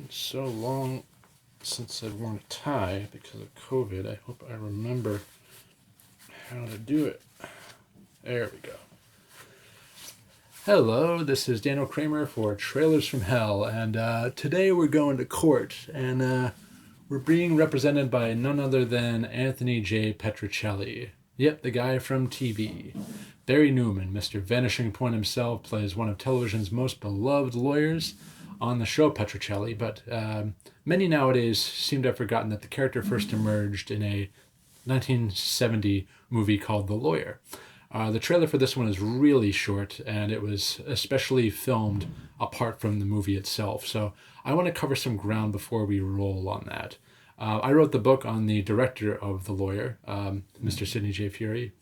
been so long since I've worn a tie because of COVID. I hope I remember how to do it. There we go. Hello, this is Daniel Kremer for Trailers from Hell, and today we're going to court, and we're being represented by none other than Anthony J. Petrocelli. Yep, the guy from TV. Barry Newman, Mr. Vanishing Point himself, plays one of television's most beloved lawyers on the show Petrocelli, but many nowadays seem to have forgotten that the character first emerged in a 1970 movie called The Lawyer. The trailer for this one is really short, and it was especially filmed apart from the movie itself. So I want to cover some ground before we roll on that. I wrote the book on the director of The Lawyer, Mr. Sidney Furie,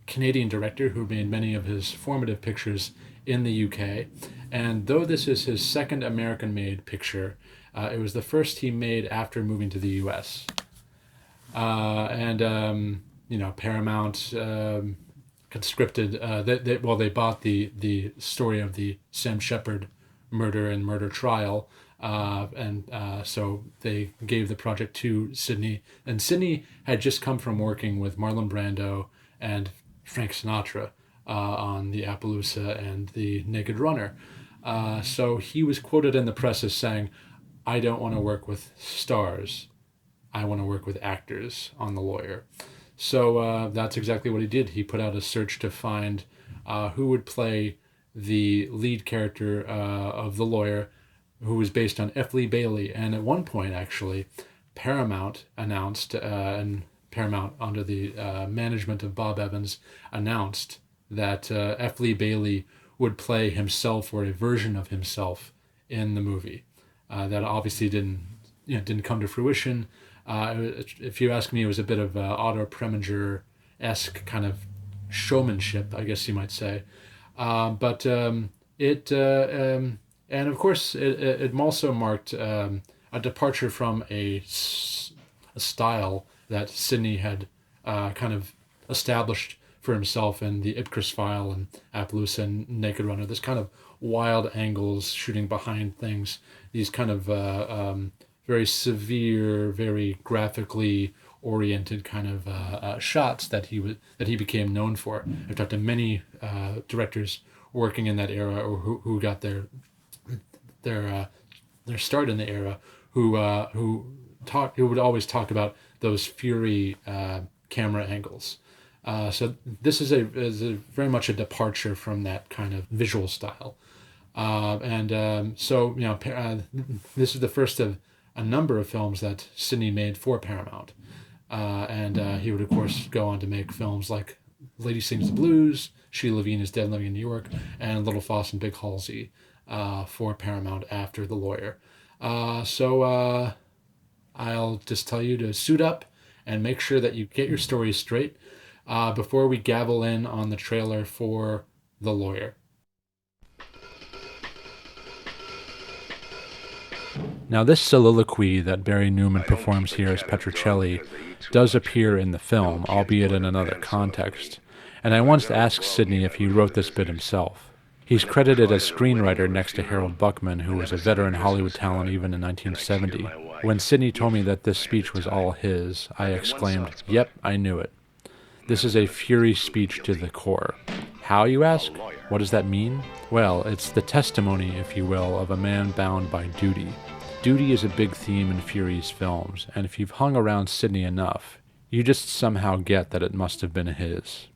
Canadian director who made many of his formative pictures in the UK. And though this is his second American-made picture, it was the first he made after moving to the US. Paramount conscripted. They bought the story of the Sam Shepard murder trial, so they gave the project to Sidney. And Sidney had just come from working with Marlon Brando and Frank Sinatra on the Appaloosa and the Naked Runner. So he was quoted in the press as saying, "I don't want to work with stars. I want to work with actors on The Lawyer." So that's exactly what he did. He put out a search to find who would play the lead character of The Lawyer, who was based on F. Lee Bailey. And at one point, actually, Paramount announced, and Paramount, under the management of Bob Evans, announced that F. Lee Bailey would play himself or a version of himself in the movie. That obviously didn't come to fruition. If you ask me, it was a bit of Otto Preminger-esque kind of showmanship, I guess you might say. And of course, it also marked a departure from a style that Sidney had kind of established for himself in the Ipcris File and Appaloosa and Naked Runner. This kind of wild angles, shooting behind things, these kind of very severe, very graphically oriented kind of shots that he became known for. I've talked to many directors working in that era, or who got their start in the era, who would always talk about those Furie camera angles. So this is a very much a departure from that kind of visual style, this is the first of a number of films that Sidney made for Paramount, he would of course go on to make films like Lady Sings the Blues, Sheila Levine is Dead Living in New York, and Little Foss and Big Halsey for Paramount after The Lawyer. I'll just tell you to suit up and make sure that you get your story straight before we gavel in on the trailer for The Lawyer. Now, this soliloquy that Barry Newman performs here as Petrocelli does appear in the film, albeit in another context, and I once asked Sidney if he wrote this bit himself. He's credited as screenwriter next to Harold Buckman, who was a veteran Hollywood talent even in 1970. When Sidney told me that this speech was all his, I exclaimed, "Yep, I knew it." This is a Furie speech to the core. How, you ask? What does that mean? Well, it's the testimony, if you will, of a man bound by duty. Duty is a big theme in Furie's films, and if you've hung around Sidney enough, you just somehow get that it must have been his.